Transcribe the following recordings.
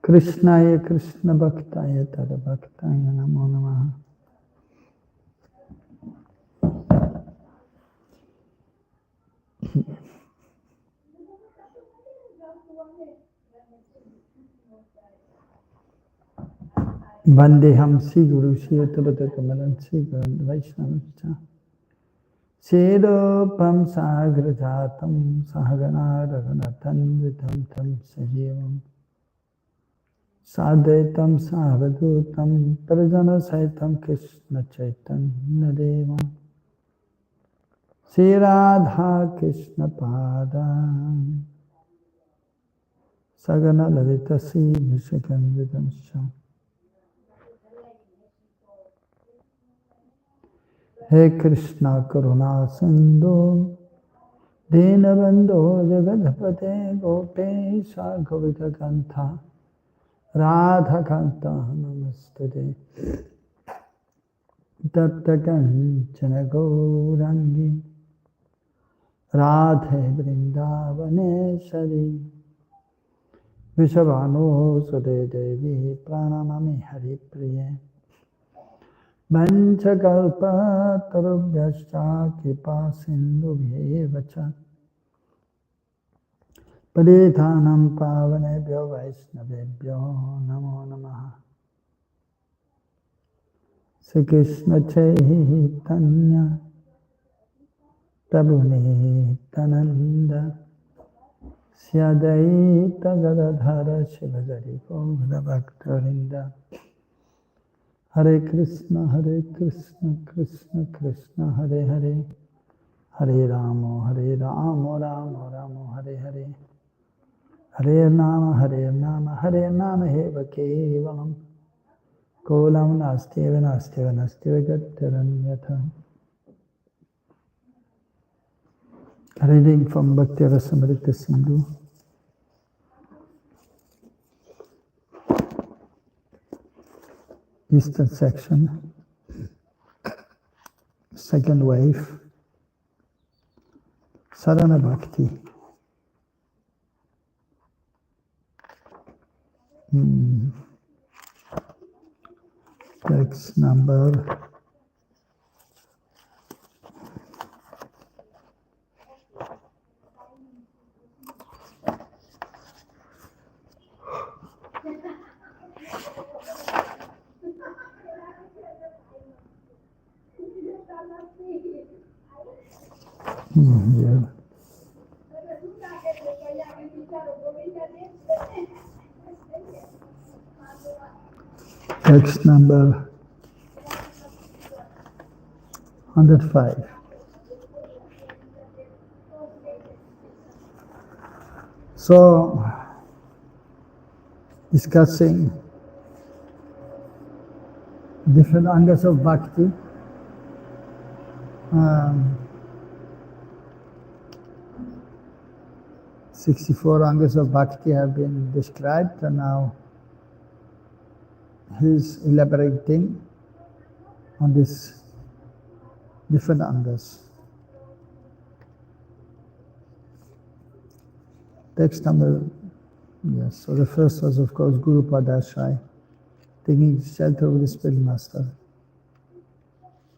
Krishnaya Krishna Bhaktaya Tada Bhaktaya Namo Namaha. Vandeham Sri Guru Sri Uttavata Kamalan Sri Guru Vaishnava Sedopam Sagrajatam Sahagana Raghunathan Vitam Tam Sajivam Sadaitam Savadutam Parajana Saitam Krishna Chaitanya Devam Sri Radha Krishna Pada Sagana Lalita Sri Vishakandidam Sham He Krishna Karuna Sindhu Dinabandho Jagadapate Gopesha Govita Kantha Radha Kanta Namaste Tapta Kanchana Gaurangi Radhe Vrindavaneshari Vishavano Sade Devi Pranamami Hari Priye Manchakalpa Tarubhyascha Kripa Sindhu Bhyevacha Padithanam Pavanebhyo Vaishnavebhyo Namo Namaha Sri Krishna Chaitanya Prabhu Nityananda Sri Advaita Gadadhara Shivajari Gaura Bhaktarinda Hare Krishna, Krishna Krishna, Hare Hare, Hare Rama, Rama Rama, Hare Hare, Hare Nama, Heva Kevalam, Kolam Nastiva, Gattaran Reading from Bhakti Rasamrita Sindhu. Eastern section, second wave, Sadhana Bhakti. Text number 105. So, discussing different angas of bhakti. 64 angas of bhakti have been described, and now he is elaborating on these different angas. Text number, yes, so the first was of course Guru Padashai, taking shelter of the Spirit Master.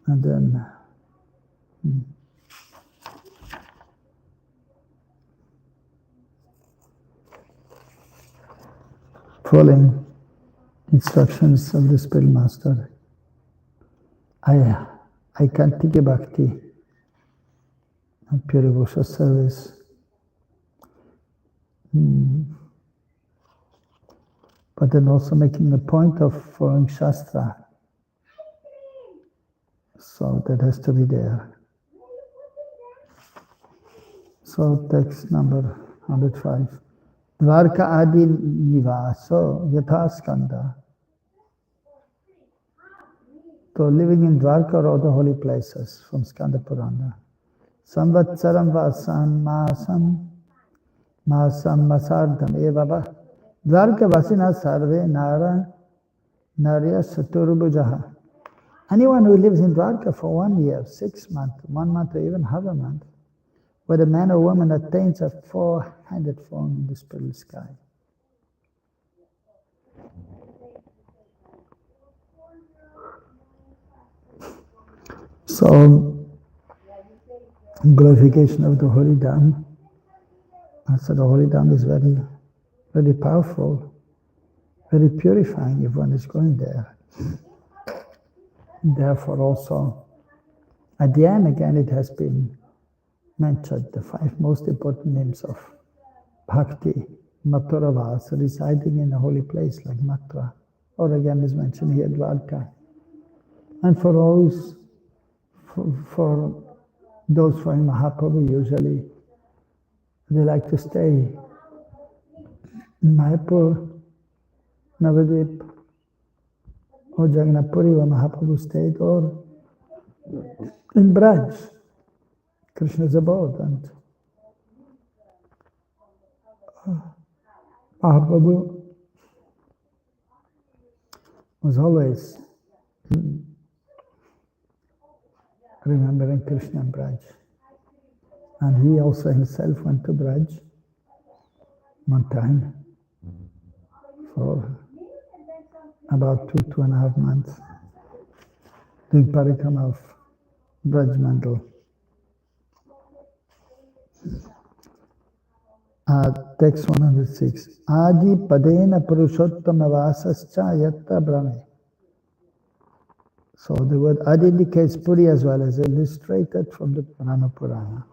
And then following instructions of the Spirit Master. I can't take a bhakti and pure devotional service. But then also making a point of following Shastra. So that has to be there. So text number 105. Dvarka adi nivaso yathaskanda. So living in Dwarka or other holy places from Skanda Purana. Samvatsaram vasan masam masardam evava. Dwarka vasina sarve narya saturbujaha. Anyone who lives in Dwarka for 1 year, 6 months, 1 month or even half a month, whether man or woman attains a 4-handed form in the spiritual sky. So, glorification of the Holy Dham. So the Holy Dham is very, very powerful, very purifying if one is going there. Therefore also, at the end again it has been mentioned, the 5 most important names of Bhakti, Mathuravas, residing in a holy place like Mathura, or again is mentioned here, Dwarka. And for those for Mahaprabhu usually, they like to stay in Mayapur, Navadvip, or Jagannath Puri where Mahaprabhu stayed, or in Braj, Krishna's abode. And Mahaprabhu was always remembering Krishna and Braj. And he also himself went to Braj one time for about 2.5 months, doing parikrama of Braj Mandal. Text 106. Adi padena purushottama vasascha yatta brahme. So the word Adi indicates Puri as well as illustrated from the Brahma Purana.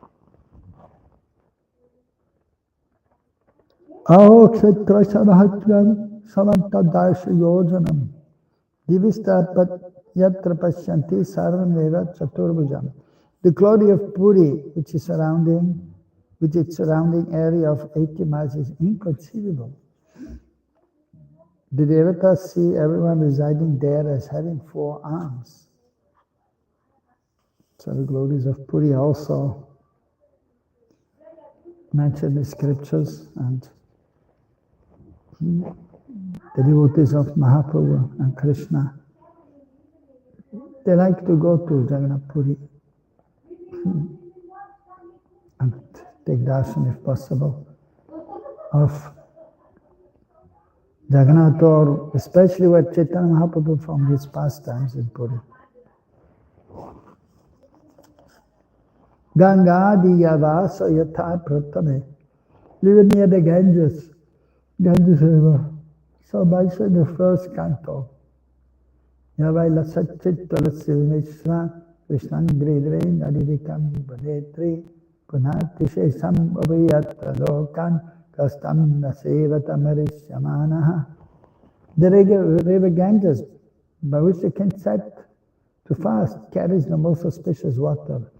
Aho kshetra samahatram samantadarsha yojanam divistapat yatra pashyanti sarvameva chaturbhujam. The glory of Puri, which is with its surrounding area of 80 miles, is inconceivable. The devatas see everyone residing there as having 4 arms. So the glories of Puri also mentioned in the scriptures, and the devotees of Mahaprabhu and Krishna, they like to go to Jagannath Puri and take darshan if possible of Jagannath, or especially where Chaitanya Mahaprabhu from his pastimes in Puri. Ganga di Yavasa Yatha Pratame, living near the Ganges River. So mentioned in the first canto. Yavaila Satchit Tulasivnishra Krishnan Gridre Nadidikam Badetri Punatishe Sam Abhiyata Lokan Kastam Nasevata Marishamanaha. The river Ganges, by which they can set to fast, carries the most auspicious water,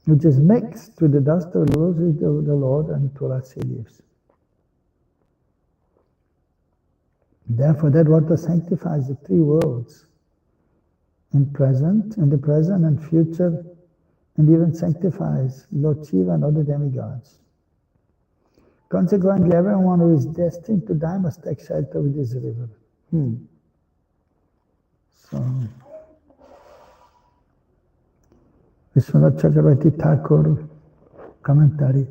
which is mixed with the dust of the roses of the Lord and tulasi leaves. Therefore, that water sanctifies the 3 worlds, in the present and future, and even sanctifies Lord Shiva and other demigods. Consequently, everyone who is destined to die must take shelter with this river. So, Vishwanath Chakravarti Thakur commentary.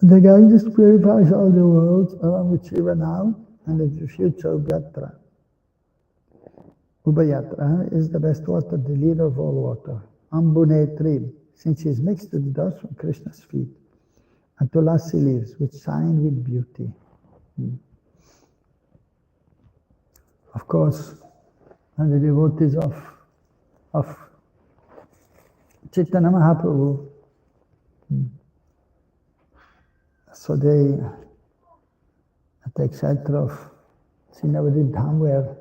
The Ganges purifies all the worlds along with Shiva now and in the future Ubhayatra. Ubhayatra is the best water, the leader of all water. Ambunetri, since she is mixed with the dust from Krishna's feet, and tulasi leaves, which shine with beauty. Of course, and the devotees of Chaitanya Mahaprabhu, so they take shelter of Srinavadip Dham, where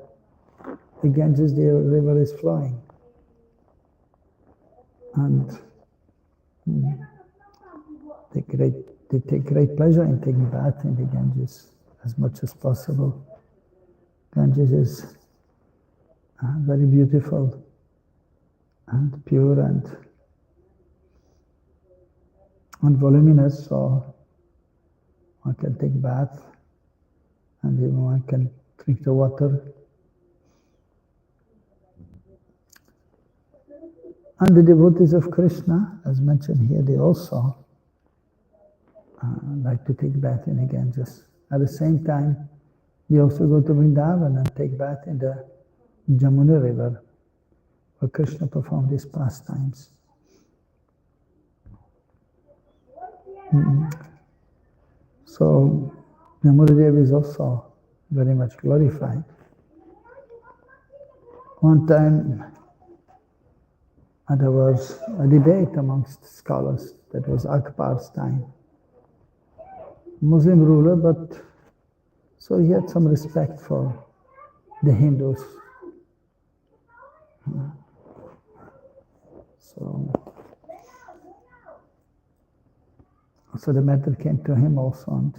the Ganges river is flowing. And they take great pleasure in taking bath in the Ganges as much as possible. Ganges is very beautiful and pure and voluminous, so one can take bath and even one can drink the water. And the devotees of Krishna, as mentioned here, they also like to take bath in the Ganges. At the same time, they also go to Vrindavan and take bath in the Jamuna river, where Krishna performed his pastimes. So Jamuna Devi is also very much glorified. One time there was a debate amongst scholars. That was Akbar's time. Muslim ruler, but so he had some respect for the Hindus. So the matter came to him also,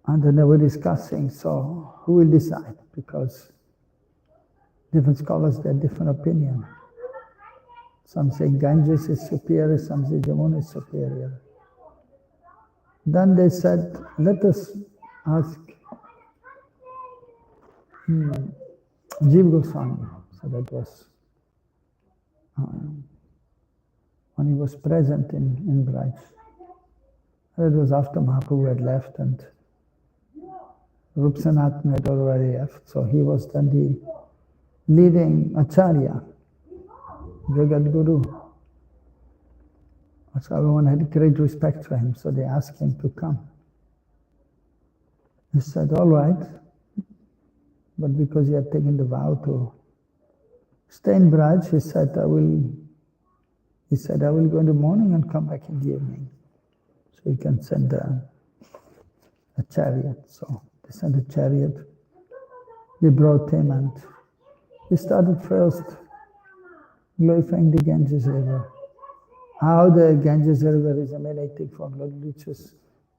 and then they were discussing, so who will decide? Because different scholars, they had different opinion. Some say Ganges is superior, some say Jamuna is superior. Then they said, let us ask Jiva Goswami. So that was when he was present in Braj. It was after Mahaprabhu had left and Rup Sanatan had already left. So he was then the leading Acharya, Jagat Guru. So everyone had great respect for him, so they asked him to come. He said, all right, but because he had taken the vow to stay in Braj, he said, I will go in the morning and come back in the evening. So he can send a chariot. So they sent a chariot. They brought him and he started first glorifying the Ganges River. How the Ganges River is emanating from Lord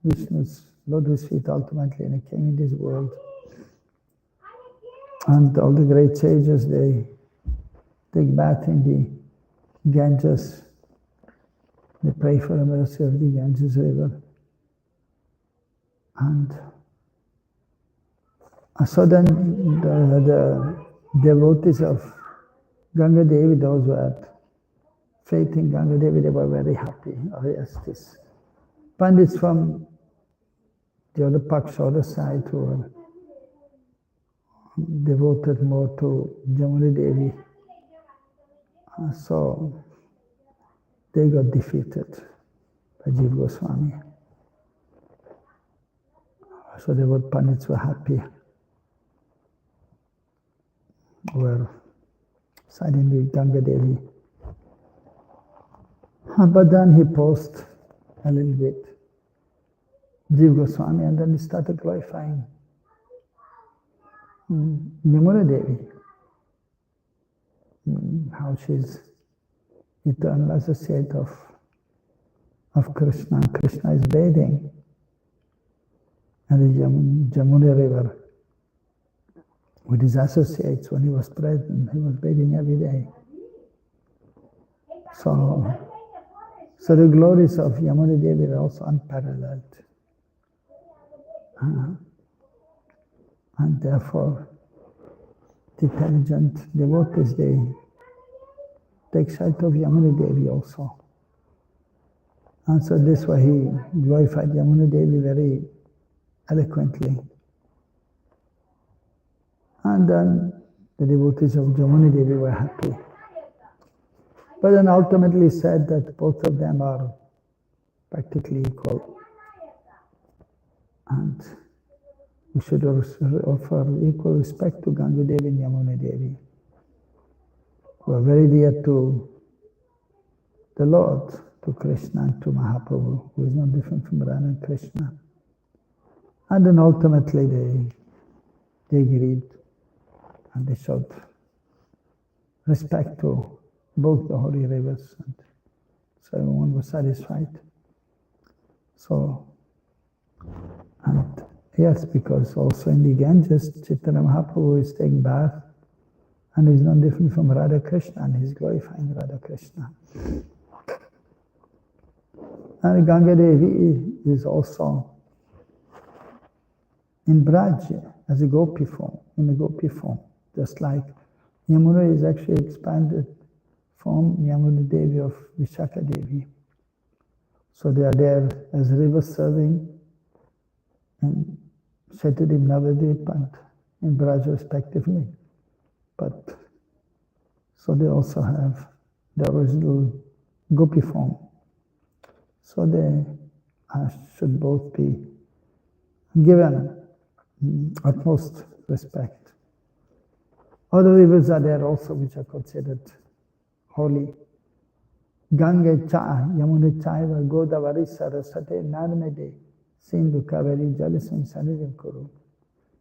Vishnu's lotus feet ultimately, and it came in this world. And all the great sages, they take bath in the Ganges. They pray for the mercy of the Ganges River. And so then the devotees of Ganga Devi, those who had faith in Ganga Devi, they were very happy. Oh yes, this Pandits from the other Paksha, other side, who were devoted more to Jamuna Devi. So they got defeated by Jiva Goswami. So the word Pandits were happy. Were siding with Ganga Devi. But then he paused a little bit, Jiva Goswami, and then he started glorifying Jamuna Devi. How she's eternal associate of Krishna. Krishna is bathing in the Jamuna River with his associates. When he was present, he was bathing every day. So the glories of Jamuna Devi are also unparalleled. And therefore, the intelligent devotees, they take sight of Jamuna Devi also. And so this way he glorified Jamuna Devi very eloquently. And then the devotees of Jamuna Devi were happy. But then ultimately said that both of them are practically equal. And we should offer equal respect to Ganga Devi and Jamuna Devi, who are very dear to the Lord, to Krishna and to Mahaprabhu, who is not different from Radha and Krishna. And then ultimately they agreed and they showed respect to both the holy rivers, and so everyone was satisfied. So, and yes, because also in the Ganges, Chaitanya Mahaprabhu is taking bath, and he's not different from Radha Krishna, and he's glorifying Radha Krishna. And Ganga Devi is also in Braj as a gopi form, in a gopi form, just like Yamuna is actually expanded from Jamuna Devi of Vishaka Devi. So they are there as rivers serving in Shetadip, Navadip and in Braj respectively. but so they also have the original gopi form. So they should both be given utmost respect. Other rivers are there also which are considered holy. Ganga Cha, Yamuna Chaiva, Godavari Sarasate, Narmade, Sindhu Kaveri, Jalisam Sanidam Kuru.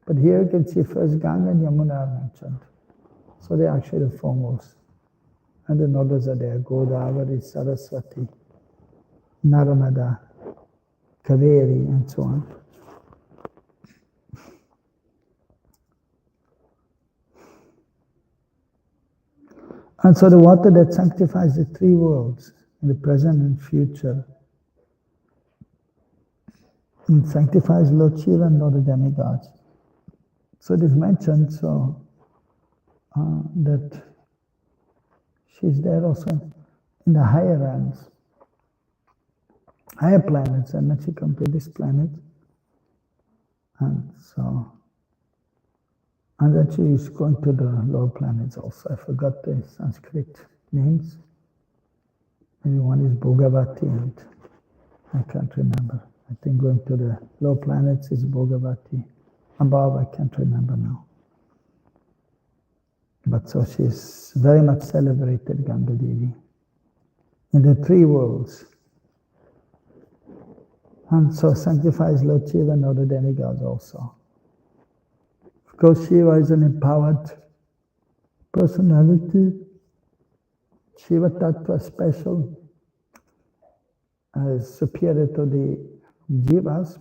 But here you can see first Ganga and Yamuna are mentioned. So they are actually the foremost. And the others are there, Godavari, Saraswati, Narmada, Kaveri, and so on. And so the water that sanctifies the three worlds, in the present and future, and sanctifies Lord Shiva and all the demigods. So it is mentioned that she's there also in the higher realms, higher planets, and then she comes to this planet. And so, and then she is going to the lower planets also. I forgot the Sanskrit names. Maybe one is Bhogavati and I can't remember. I think going to the lower planets is Bhogavati. Above, I can't remember now. But so she's very much celebrated, Ganga Devi, in the three worlds. And so sanctifies Lord Shiva and other demigods also. Of course, Shiva is an empowered personality. Shiva Tattva special, superior to the Jivas,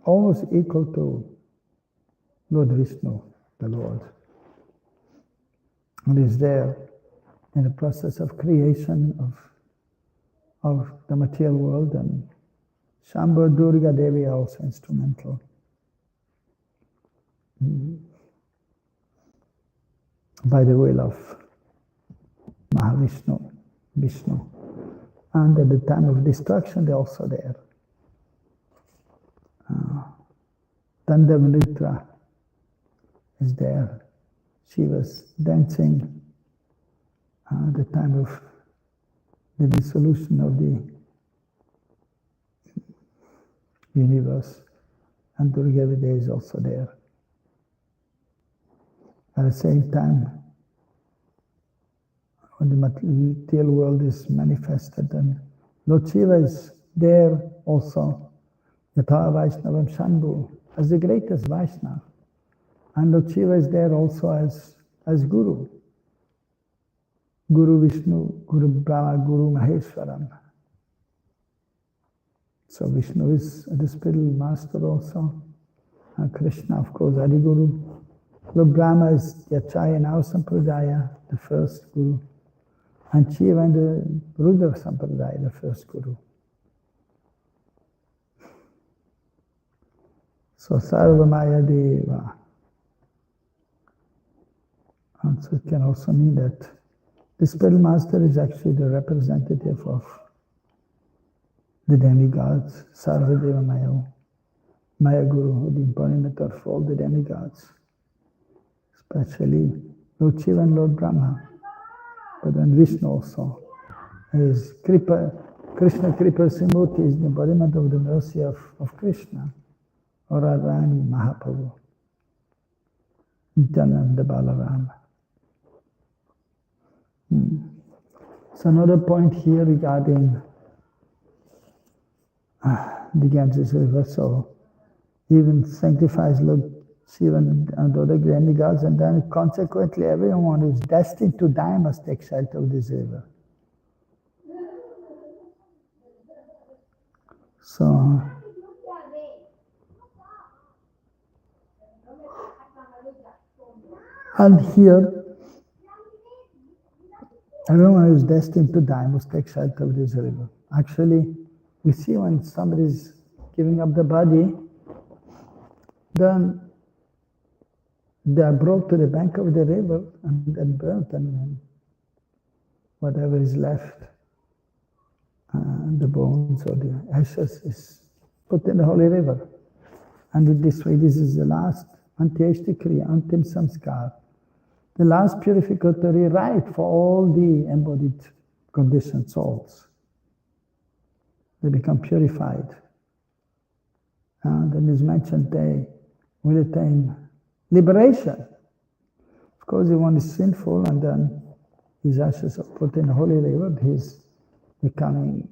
almost equal to Lord Vishnu, the Lord. And is there in the process of creation of the material world, and Shambhu, Durga Devi are also instrumental. By the will of Mahavishnu, Vishnu. And at the time of destruction, they're also there. Rasamrita is there. She was dancing at the time of the dissolution of the universe. And Durga Devi is also there. At the same time, when the material world is manifested, and Lord Shiva is there also, Yatha Vaishnavam Shambhu, as the greatest Vaishnava. And Lord Shiva is there also as Guru. Guru Vishnu, Guru Brahma, Guru Maheshwaram. So Vishnu is the spiritual master also. And Krishna, of course, Adi Guru. Lord Brahma is Yachaya and our Sampradaya, the first Guru. And Shiva and the Rudra Sampradaya, the first Guru. So Sarvamaya Deva. And so it can also mean that the spiritual master is actually the representative of the demigods, Sarvadeva Maya, Maya Guru, the embodiment of all the demigods, especially Lord Shiva and Lord Brahma. But then Vishnu also is Kripa, Krishna Kripa Simurti is the embodiment of the mercy of Krishna, or Radharani Mahaprabhu, Nityananda Balarama. So another point here regarding the Ganges River, so even sanctifies Lord Shiva and other demigods, and then consequently everyone who is destined to die must take shelter of this river. So and here everyone who is destined to die must take shelter of this river. Actually, we see when somebody is giving up the body, then they are brought to the bank of the river and then burnt, and whatever is left, the bones or the ashes, is put in the holy river. And in this way, this is the last Antyeshti Kriya, Antim Samskar, the last purificatory rite for all the embodied conditioned souls. They become purified. And then it's mentioned they will attain liberation. Of course, if one is sinful and then his ashes are put in a holy river, he's becoming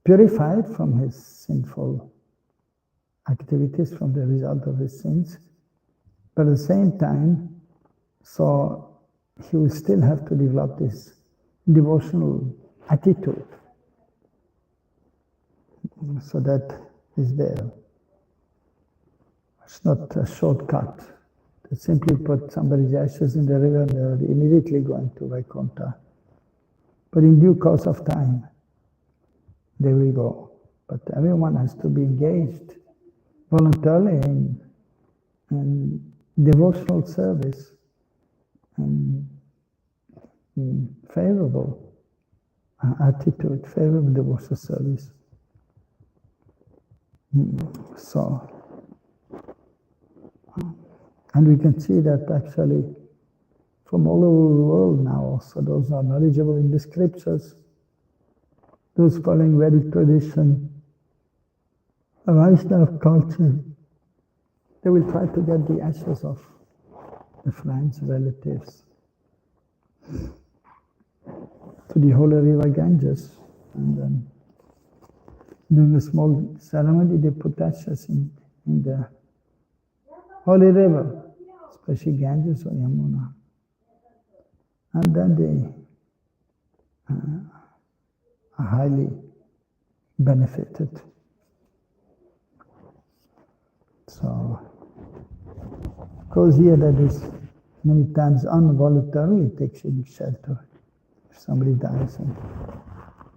purified from his sinful activities, from the result of his sins. But at the same time, so he will still have to develop this devotional attitude. So that is there. It's not a shortcut. To simply put somebody's ashes in the river and they're immediately going to Vaikuntha. But in due course of time, they will go. But everyone has to be engaged voluntarily in devotional service and favorable attitude, favorable devotional service. So, and we can see that actually from all over the world now also, those who are knowledgeable in the scriptures, those following Vedic tradition, Vaishnava culture, they will try to get the ashes of the friends, relatives, to the holy river Ganges, and then during a small ceremony they put ashes in the holy river, especially Ganges or Yamuna, and then they are highly benefited. So, of course, here that is many times involuntarily takes shelter if somebody dies and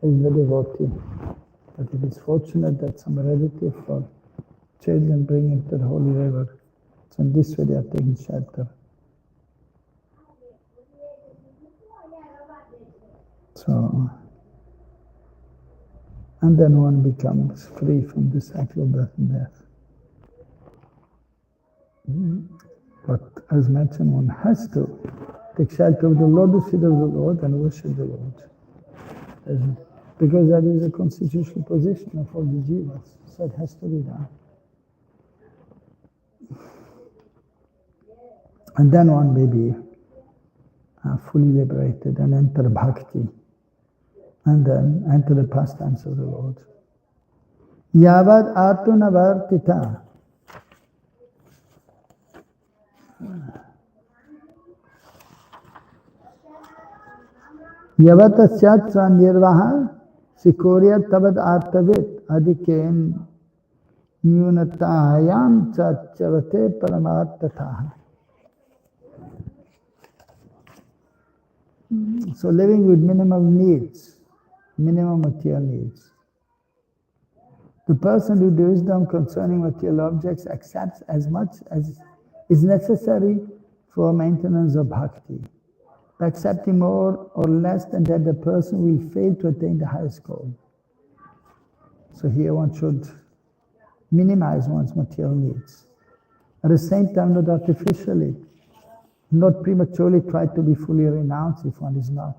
is a devotee. But it is fortunate that some relative or children bring him to the holy river. So in this way they are taking shelter. So, and then one becomes free from the cycle of birth and death. But as mentioned, one has to take shelter of the lotus feet of the Lord and worship the Lord. Because that is a constitutional position of all the jivas, so it has to be done. And then one may be fully liberated and enter bhakti, and then enter the pastimes of the Lord. Yavad atunavartita. Yavatasyat nirvaha sikorya tavad artavit adhiken nyunatayam chavate paramartataha. So living with minimum needs, minimum material needs. The person who does wisdom concerning material objects accepts as much as is necessary for maintenance of bhakti. By accepting more or less than that, the person will fail to attain the highest goal. So here one should minimize one's material needs. At the same time, not artificially, not prematurely try to be fully renounced if one is not.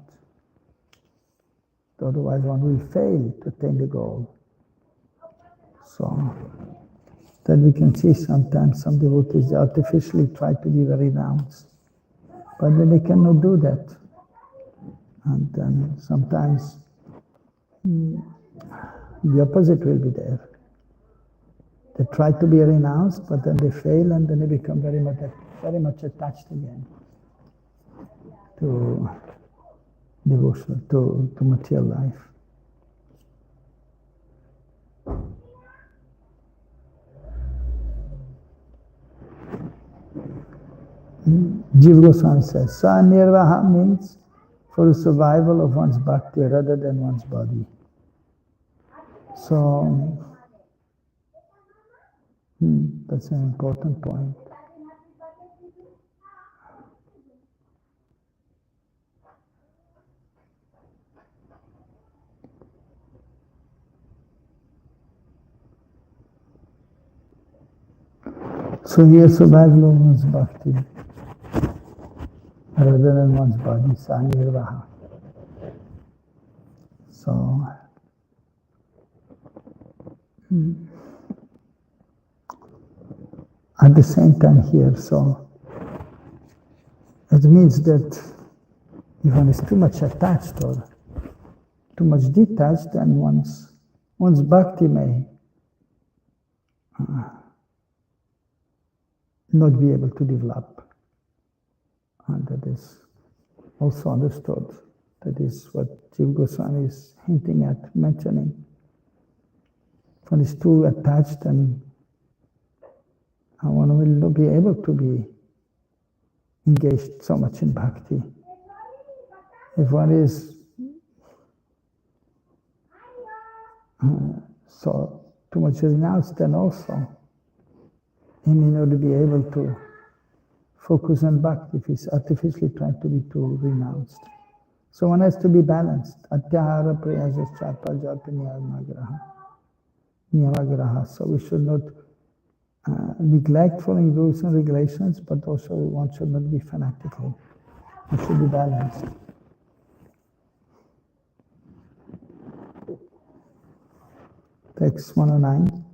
Otherwise one will fail to attain the goal. So, then we can see sometimes some devotees artificially try to be very renounced. But then they cannot do that. And then sometimes the opposite will be there. They try to be renounced, but then they fail and then they become very much attached again to devotion, to material life. Jiva Goswami says, Sanirvaha means for the survival of one's bhakti rather than one's body. So, that's an important point. So here survival of one's bhakti. rather than one's body, sanirvaha. So, at the same time here, so it means that if one is too much attached or too much detached, then one's bhakti may not be able to develop. And that is also understood. That is what Jiva Goswami is hinting at, mentioning. If one is too attached, and one will not be able to be engaged so much in bhakti. If one is so too much renounced, then also he may not be able to focus on bhakti if he's artificially trying to be too renounced. So one has to be balanced. Atyahara prayasascha parjapa niyamagraha. So we should not neglect following rules and regulations, but also one should not be fanatical. It should be balanced. Text 109.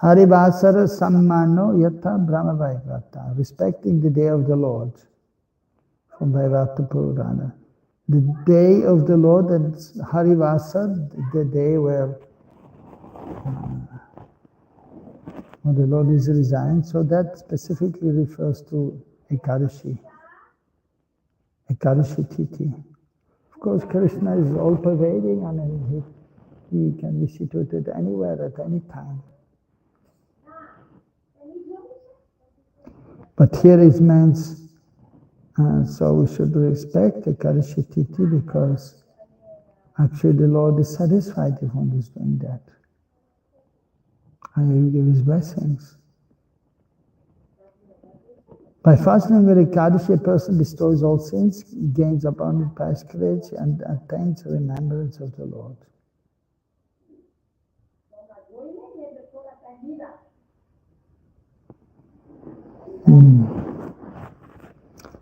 Harivasara sammano yatha brahma vaivrata. Respecting the day of the Lord. From Vaivrata Purana. The day of the Lord, and Harivasa, the day where the Lord is resigned. So that specifically refers to Ekadashi. Ekadashi Titi. Of course, Krishna is all-pervading, and he can be situated anywhere at any time. But here it means, so we should respect Ekadashi Titi, because actually the Lord is satisfied if one is doing that. And He will give His blessings. By fasting on Ekadashi, a person destroys all sins, gains abundant pasturage, and attains remembrance of the Lord.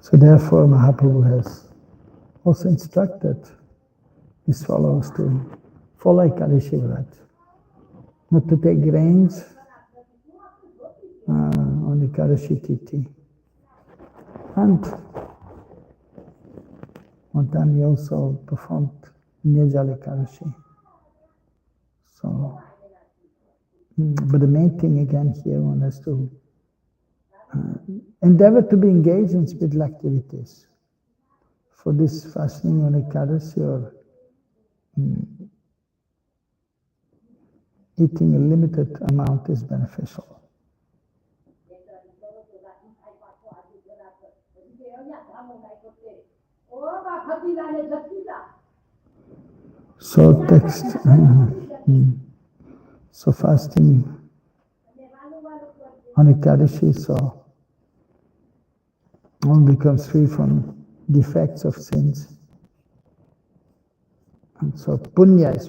So therefore Mahaprabhu has also instructed his followers to follow Ekadashi Vrat, not to take grains on Ekadashi Titi. And one time he also performed Nirjala Ekadashi. So, but the main thing again here, one has to endeavor to be engaged in spiritual activities. For this fasting on Ekadashi or eating a limited amount is beneficial. So text, so fasting on Ekadashi, so one becomes free from defects of sins. And so punya is,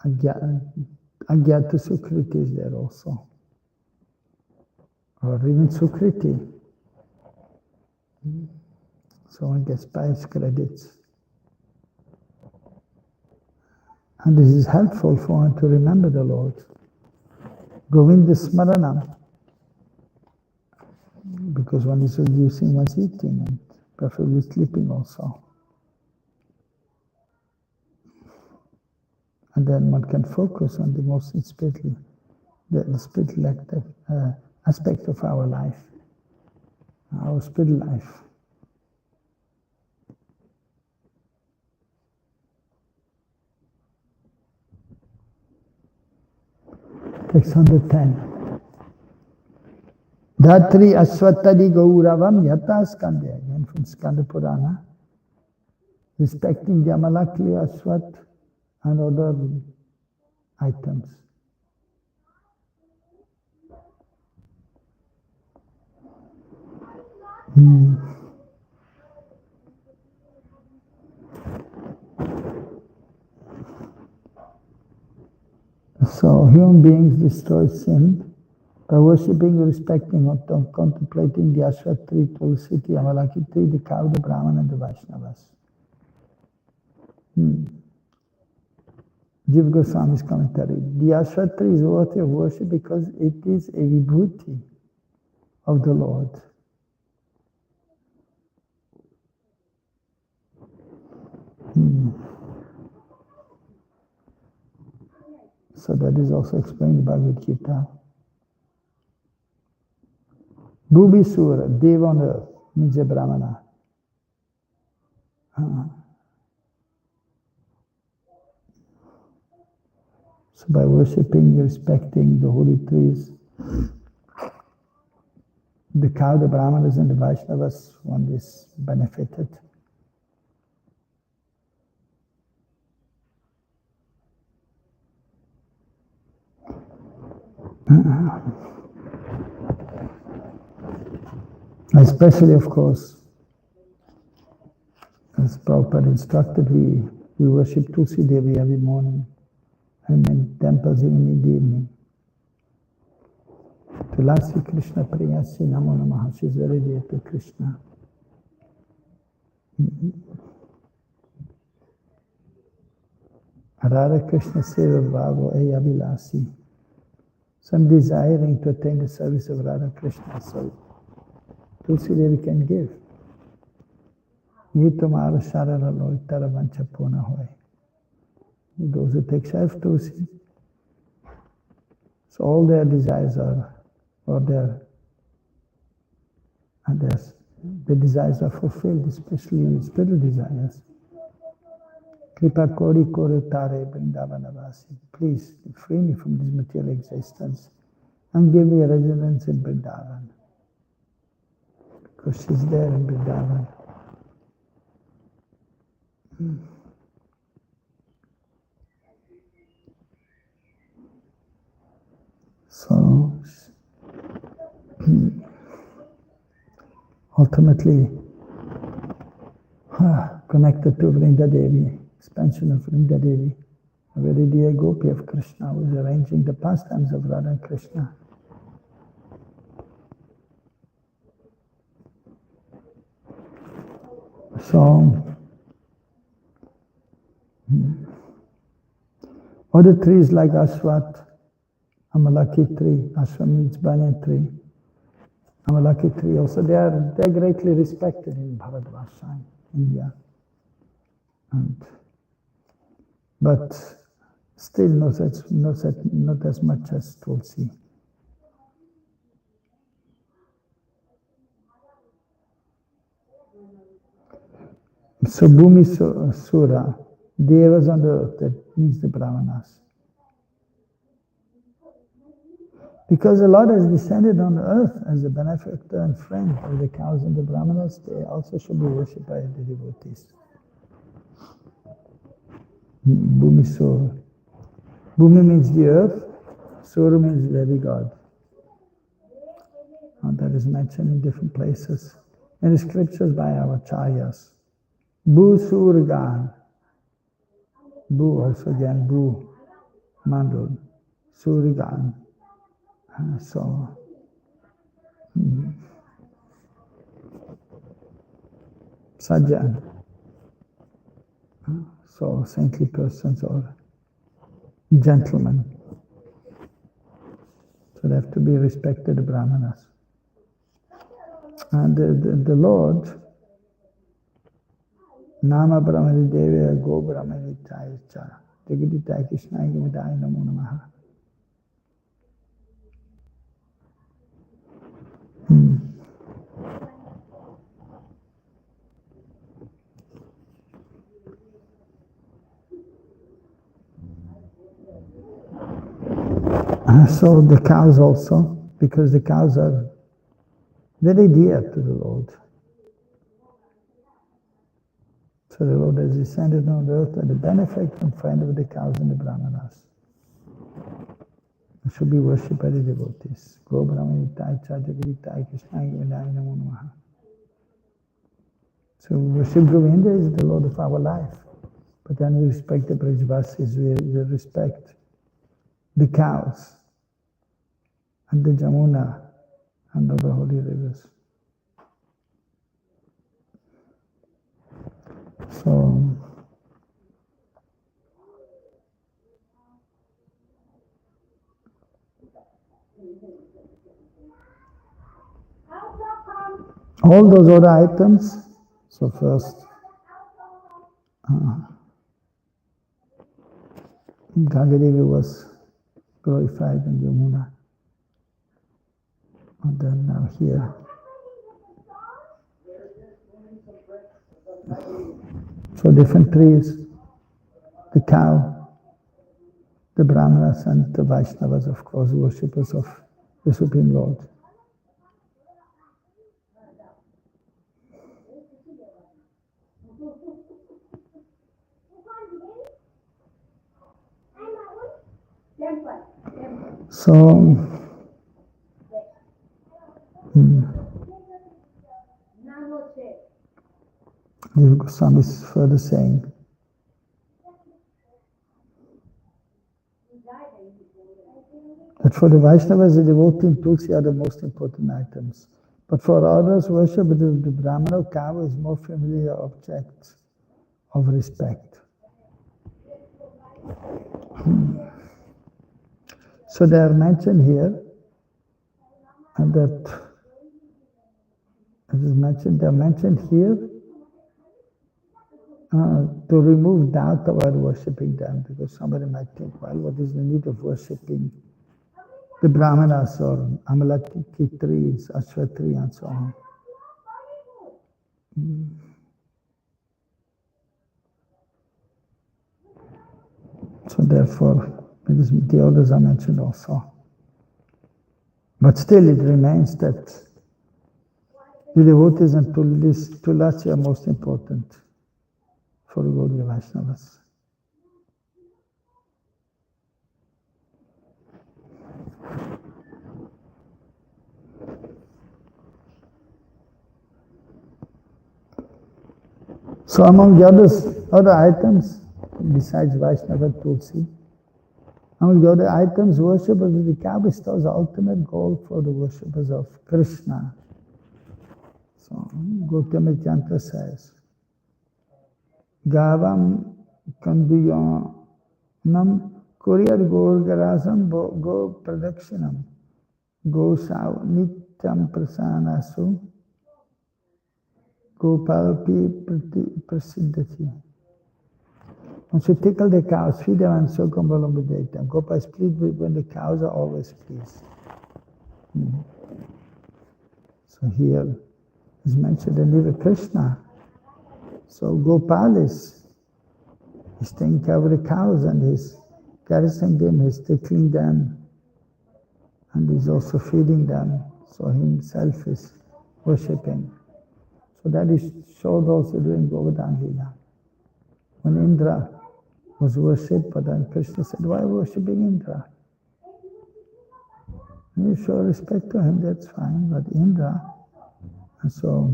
agyata sukriti is there also. Or even sukriti. So one gets pious credits. And this is helpful for one to remember the Lord. Govinda Smaranam. Because one is reducing one's eating and preferably sleeping also. And then one can focus on the most spiritual, the spiritual aspect of our life, our spiritual life. Text 110. Dhatri Aswatadi Gauravam Yata Skandya, again from Skanda Purana, respecting the Amalakli Aswat and other items. So human beings destroy sin By worshipping, respecting, or contemplating the Ashwat tree, Tulsi tree, Amalaki tree, the cow, the Brahman, and the Vaishnavas. Jiva Goswami's commentary. The Ashwat tree is worthy of worship because it is a vibhuti of the Lord. So that is also explained in Bhagavad Gita. Bhubi Sura, Deva on earth, means a Brahmana. So by worshipping, respecting the holy trees, the cow, the Brahmanas and the Vaishnavas, one is benefited. Especially, of course, as Prabhupada instructed, we worship Tulsi Devi every morning and in temples even in the evening. Tulasi Krishna Priyasi Namo Namaha. She is very dear to Krishna. Radha Krishna Seva Bhavo Eyavilasi. So I'm desiring to attain the service of Radha Krishna, so Tulsi Devi can give. Ye tumhara sharara loy tara vancha puna hoy. Those who take self Tulsi, so all their desires are, or the desires are fulfilled, especially spiritual desires. Kripa kori kore tare Vrindavanavasi. Please free me from this material existence and give me a residence in Vrindavan. Because she's there in Vrindavan. So, ultimately, connected to Vrinda Devi, expansion of Vrinda Devi, a very dear gopi of Krishna, who is arranging the pastimes of Radha and Krishna. So, other trees like Ashwat, Amalaki tree, Ashwat means banyan tree, Amalaki tree also, they are greatly respected in Bharatvarsha, India. But still not as much as Tulsi. So Bhumi Sura, Devas on the earth, that means the Brahmanas. Because the Lord has descended on the earth as the benefactor and friend of the cows and the Brahmanas, they also should be worshipped by the devotees. Bhumi Sura. Bhumi means the earth, Sura means very God. And that is mentioned in different places. In the scriptures by our Acharyas. Bhu Surgan. Bhu also again, Bhu Mandal. Surgan. So, Sajjan. So, saintly persons or gentlemen. So they have to be respected, the Brahmanas. And the Lord, Nama Brahmani Devi Go Brahmani Taicha, Digaditai Krishna Vidai Namo Namaha. So the cows also, because the cows are very dear to the Lord. So the Lord has descended on the earth as the benefactor and friend of the cows and the Brahmanas. It should be worshipped by the devotees. Go Brahmani Taicha Jagaditai Krishna Vidai Namo Namaha. So worship Govinda is the Lord of our life. But then we respect the Brajvasis, we respect the cows. and the Jamuna, and other holy rivers. So, all those other items, so first, Gangadevi was glorified in Yamuna, and then now here. So different trees, the cow, the Brahmanas and the Vaishnavas, of course, worshippers of the Supreme Lord. So, Jiva Goswami is further saying, that for the Vaishnavas, the devotee and Tulsi are the most important items. But for others, worship of the Brahmana cow is more familiar object of respect. So they are mentioned here, and that it is mentioned, they are mentioned here to remove doubt about worshipping them, because somebody might think, well, what is the need of worshipping the Brahmanas or Amalaki trees, Ashwa tree, and so on. So therefore, the others are mentioned also. But still it remains that the devotees and Tulasi are most important for the Gaudiya Vaishnavas. So among the other items, besides Vaishnava Tulsi, among the other items, worshippers of the cow bestows the ultimate goal for the worshippers of Krishna. So Gautama Yantra says, Gavam Kanduyanam Kuriyar Gorgarasam Go Pradakshinam Gosav Nityam Prasanasu Gopalpi Prasiddhati. One should tickle the cows, feed them, and so Kambalambudaita. Gopal is pleased when the cows are always pleased. So here is mentioned the name of Krishna. So Gopal is taking care of the cows and he's caressing them, he's tickling them, and he's also feeding them. So himself is worshipping. So that is showed also during Govardhan Leela. When Indra was worshipped, but then Krishna said, why worshipping Indra? And you show respect to him, that's fine, but Indra, and so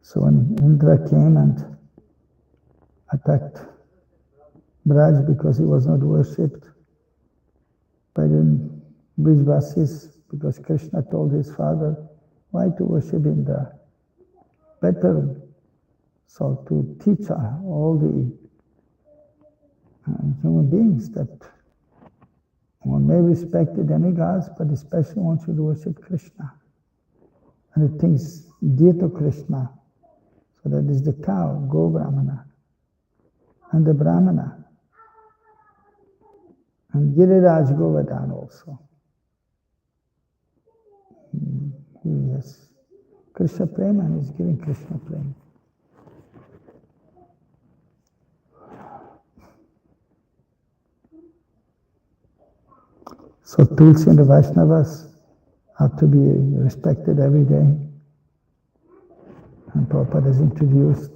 so when Indra came and attacked Braj because he was not worshipped by the Brijvasis, because Krishna told his father, why to worship Indra? Better so to teach all the human beings that one may respect the demigods, but especially one should worship Krishna and the things dear to Krishna. So that is the cow, Go Brahmana, and the Brahmana, and Giriraj Govardhan also. Yes, Krishna Prema, and is giving Krishna Prema. So Tulsi and the Vaishnavas have to be respected every day. And Prabhupada has introduced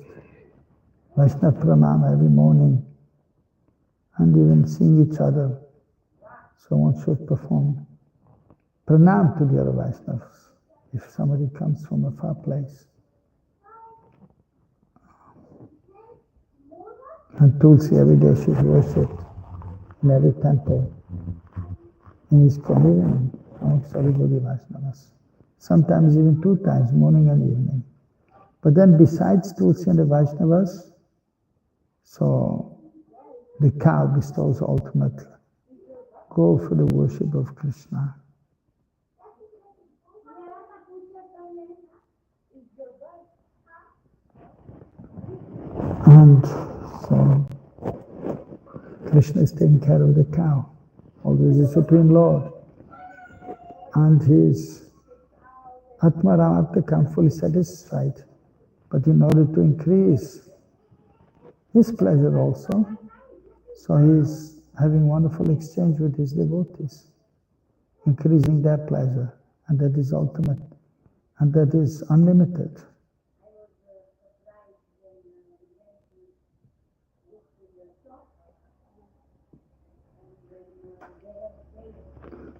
Vaishnava Pranam every morning, and even seeing each other. So one should perform Pranam to the other Vaishnavas if somebody comes from a far place. And Tulsi every day she's worshipped in every temple, in his communion amongst everybody Vaishnavas. Sometimes even 2 times, morning and evening. But then besides Tulsi and the Vaishnavas, so the cow bestows ultimate go for the worship of Krishna. And so Krishna is taking care of the cow, although he is the Supreme Lord. And his Atma Ramataka fully satisfied. But in order to increase his pleasure also, so he is having wonderful exchange with his devotees, increasing their pleasure, and that is ultimate, and that is unlimited.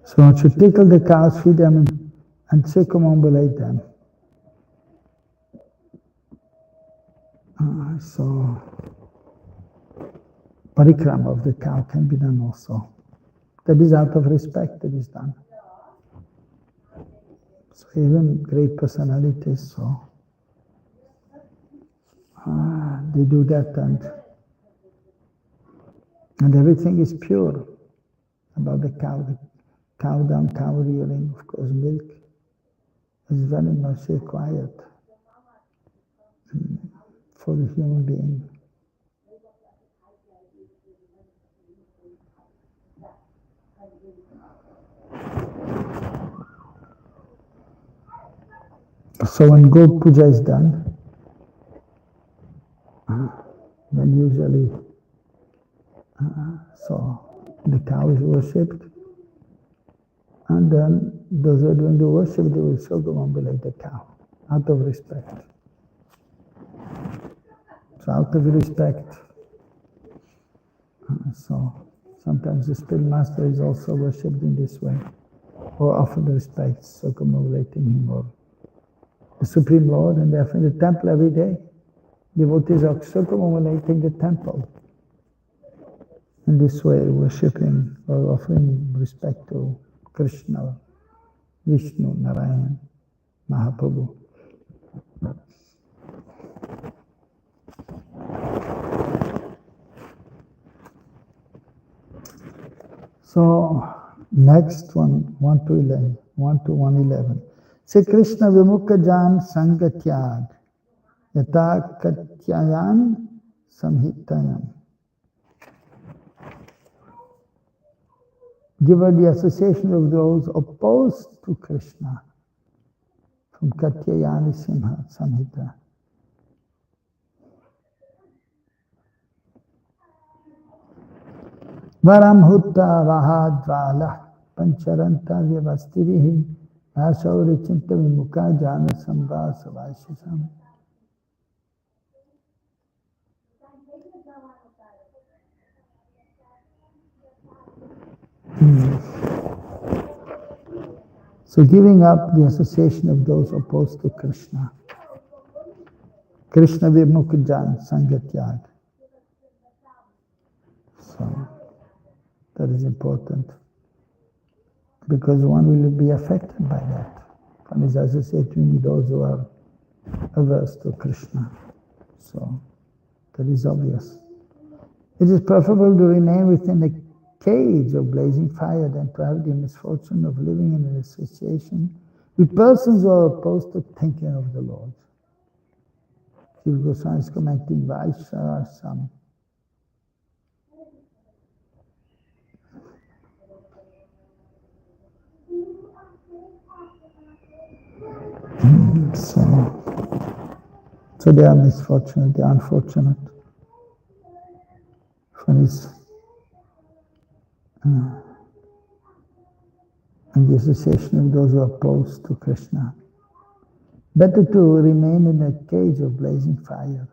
So one should tickle the cows, feed them, and circumambulate them. So parikrama of the cow can be done also. That is out of respect that is done. So even great personalities, so they do that, and everything is pure about the cow. The cow down, cow rearing, of course, milk is very much required for the human being. So when Go Puja is done, then usually, so the cow is worshipped, and then those who are doing the worship, they will circumambulate the cow, out of respect. So out of respect, so sometimes the spirit master is also worshipped in this way, or offered respect, circumambulating him, or the Supreme Lord, and therefore in the temple every day, devotees are circumambulating the temple. In this way, worshipping or offering respect to Krishna, Vishnu, Narayan, Mahaprabhu. So, next one, 1 to 11, 1 to 111. Say Krishna Vimukha Jan Sangatyag Yata Katyayan Samhitayam. Give her the association of those opposed to Krishna from Katyayani Simha Samhita. Varam Hutta Rahadvala Pancharanta Vyavastirihi Asauri Chinta Vimukha Jana Sambhasa Vaishisam. So giving up the association of those opposed to Krishna. Krishna Vimukha Jan Sangatyag. So that is important, because one will be affected by that. One is associating with those who are averse to Krishna. So that is obvious. It is preferable to remain within the cage of blazing fire than to have the misfortune of living in an association with persons who are opposed to thinking of the Lord. Jiva Goswami is commenting Vaisharasam. So they are misfortunate, they are unfortunate. One is and the association of those who are opposed to Krishna. Better to remain in a cage of blazing fire.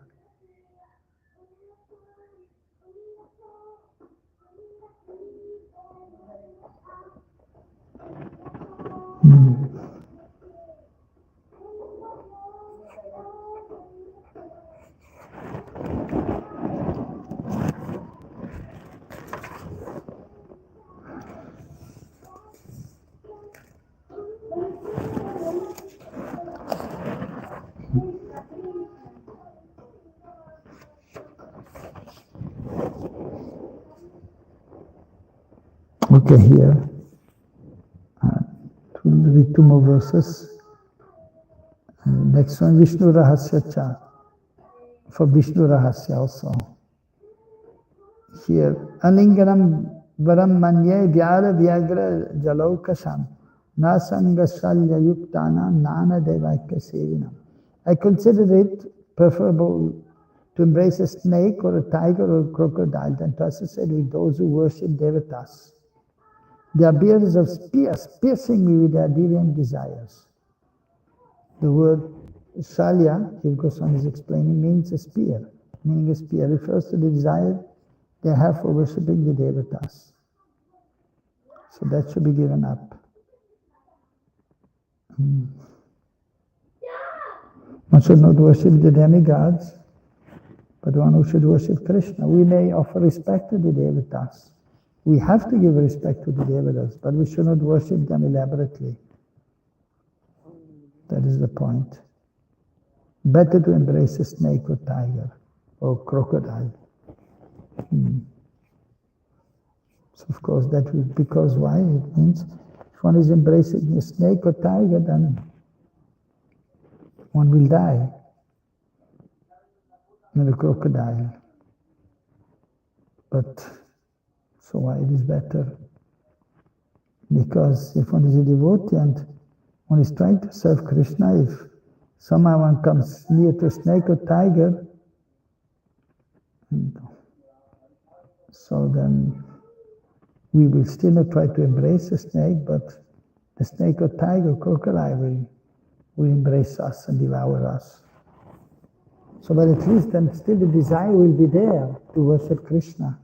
Okay, here. To read 2 more verses. Next one, Vishnu Rahasya Cha. For Vishnu Rahasya also. Here, Alinganam Varam Manye Vyara Vyagra Jalokasam Nasangashalya Yuktana Nana Devaika Sevinam. I consider it preferable to embrace a snake or a tiger or a crocodile than to associate with those who worship devatas. They are bearers of spears, piercing me with their deviant desires. The word Shalya, Jiva Goswami is explaining, means a spear. Meaning a spear refers to the desire they have for worshipping the devatas. So that should be given up. One should not worship the demigods, but one who should worship Krishna. We may offer respect to the devatas. We have to give respect to the devatas, but we should not worship them elaborately. That is the point. Better to embrace a snake or tiger or crocodile. So of course that will, because why? It means if one is embracing a snake or tiger, then one will die. And a crocodile. But so why it is better? Because if one is a devotee and one is trying to serve Krishna, if somehow one comes near to a snake or tiger, so then we will still not try to embrace the snake, but the snake or tiger, crocodile will embrace us and devour us. So, but at least then still the desire will be there to worship Krishna.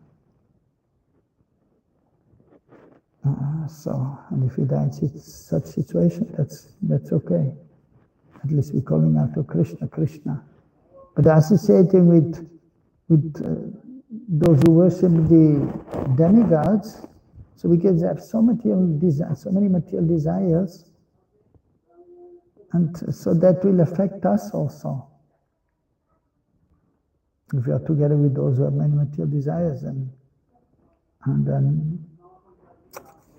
And if we die in such situation, that's okay. At least we're calling out to Krishna, Krishna. But associating with those who worship the demigods, so we can have so many material desires, and so that will affect us also. If we are together with those who have many material desires, and then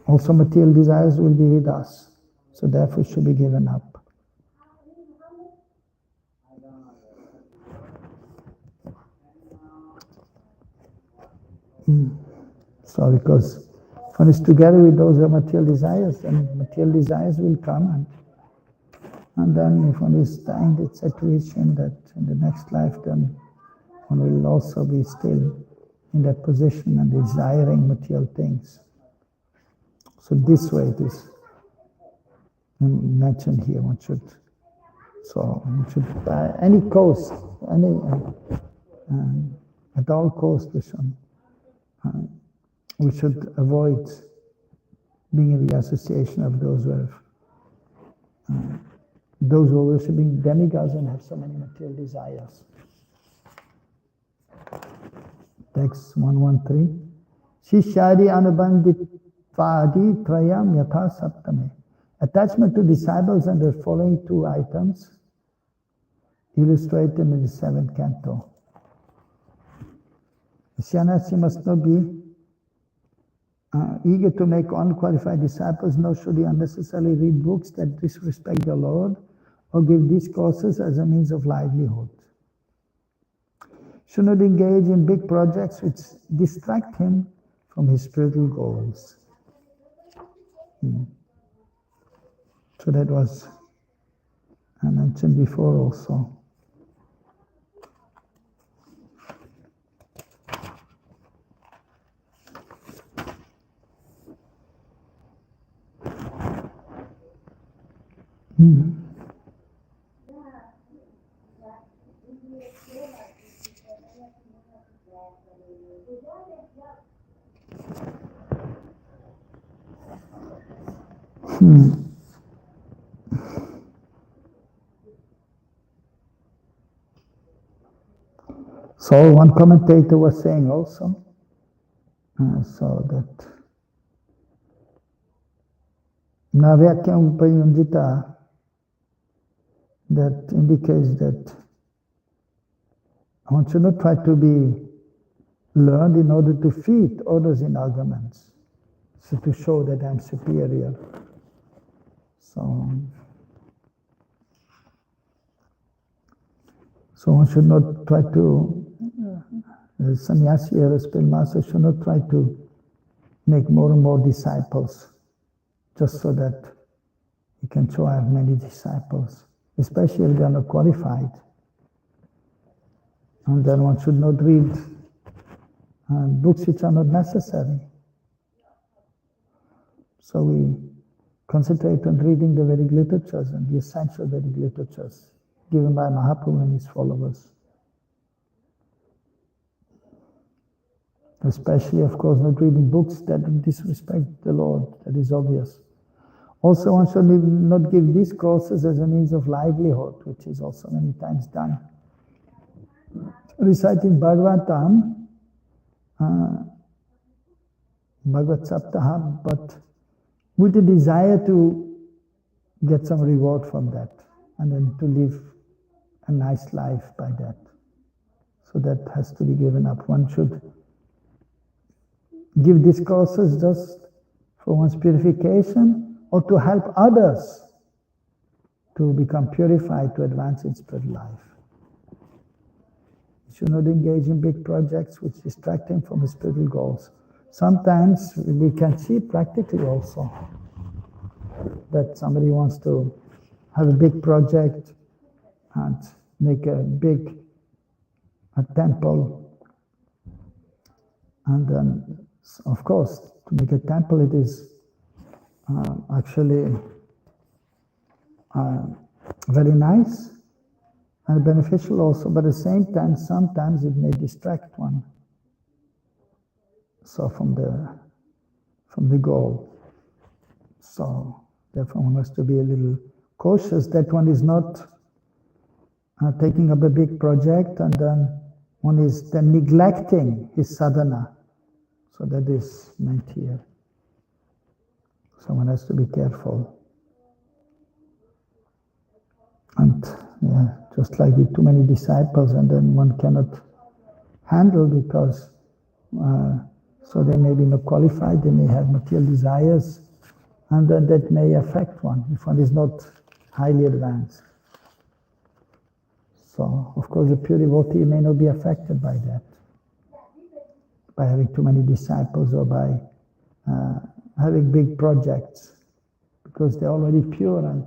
also material desires will be with us. So therefore it should be given up. So because if one is together with those who have material desires, then material desires will come, and then if one is in that situation that in the next life, then one will also be still in that position and desiring material things. So this way it is mentioned here. One should at any cost, at all costs, we should avoid being in the association of those who have those who are worshipping demigods and have so many material desires. Text 113. Shishyadi anubandhitvadi trayam yatha saptame. Attachment to disciples and the following 2 items illustrated in the 7th canto. The sannyasi must not be eager to make unqualified disciples, nor should he unnecessarily read books that disrespect the Lord or give discourses as a means of livelihood. Should not engage in big projects which distract him from his spiritual goals. So that was I mentioned before also. So one commentator was saying also, so that Navyakyam Upayunjita, that indicates that one should not try to be learned in order to defeat others in arguments. So to show that I'm superior. So one should not try to, the sannyasi or a spiritual master should not try to make more and more disciples just so that he can show I have many disciples, especially if they are not qualified. And then one should not read books which are not necessary. So we concentrate on reading the Vedic literatures and the essential Vedic literatures given by Mahaprabhu and his followers. Especially, of course, not reading books that disrespect the Lord, that is obvious. Also, one should not give discourses as a means of livelihood, which is also many times done. Reciting Bhagavatam, Bhagavad Saptaha, but with the desire to get some reward from that, and then to live a nice life by that. So that has to be given up. One should give discourses just for one's purification or to help others to become purified, to advance in spiritual life. You should not engage in big projects which distract him from his spiritual goals. Sometimes we can see practically also that somebody wants to have a big project and make a temple. And then, of course, to make a temple, it is actually very nice and beneficial also, but at the same time, sometimes it may distract one. So from the goal. So therefore one has to be a little cautious that one is not taking up a big project and then one is then neglecting his sadhana. So that is meant here. So one has to be careful. And just like with too many disciples, and then one cannot handle because so they may be not qualified, they may have material desires, and then that may affect one if one is not highly advanced. So, of course, the pure devotee may not be affected by that, by having too many disciples or by having big projects, because they're already pure and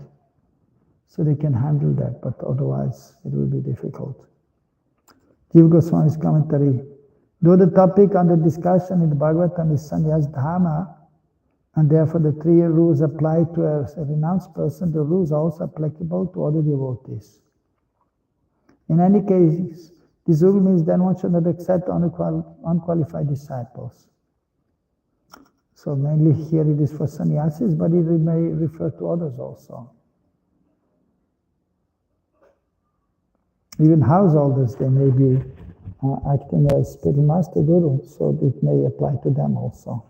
so they can handle that, but otherwise it will be difficult. Jiva Goswami's commentary. Though the topic under discussion in the Bhagavatam is sannyas dharma, and therefore the 3 rules apply to a renounced person, the rules are also applicable to other devotees. In any case, this rule means then one should not accept unqualified disciples. So mainly here it is for sannyasis, but it may refer to others also. Even householders, they may be acting as spiritual master guru, so it may apply to them also.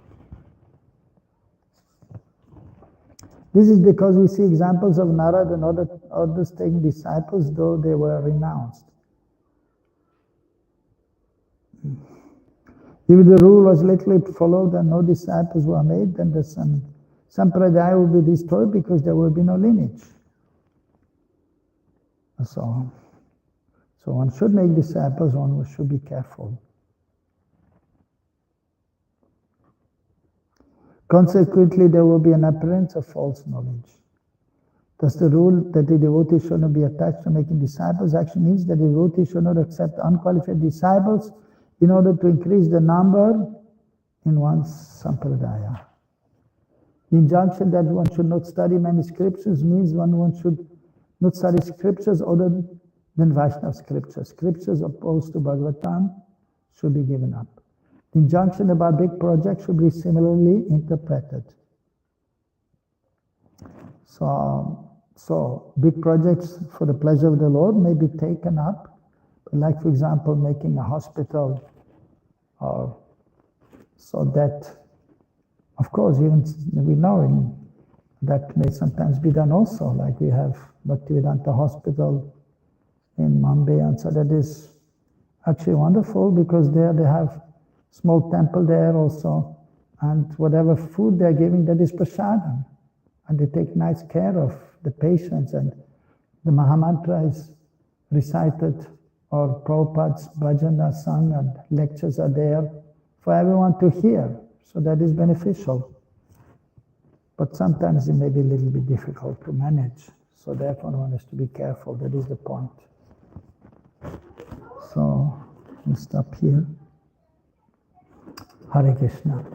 This is because we see examples of Narad and others taking disciples, though they were renounced. If the rule was literally followed and no disciples were made, then the sampradaya would be destroyed because there would be no lineage. So one should make disciples, one should be careful. Consequently, there will be an appearance of false knowledge. Thus the rule that the devotee should not be attached to making disciples actually means that the devotee should not accept unqualified disciples in order to increase the number in one's sampradaya. The injunction that one should not study many scriptures means one should not study scriptures other than Vaishnava scriptures. Scriptures opposed to Bhagavatam should be given up. The injunction about big projects should be similarly interpreted. So big projects for the pleasure of the Lord may be taken up, like for example making a hospital, or so that, of course, even we know that may sometimes be done also, like we have Bhaktivedanta Hospital in Mumbai, and so that is actually wonderful because there they have small temple there also, and whatever food they're giving, that is prasadam. And they take nice care of the patients, and the Mahamantra is recited, or Prabhupada's bhajan are sung, and lectures are there for everyone to hear. So that is beneficial. But sometimes it may be a little bit difficult to manage. So therefore one has to be careful. That is the point. So we'll stop here. Hare Krishna.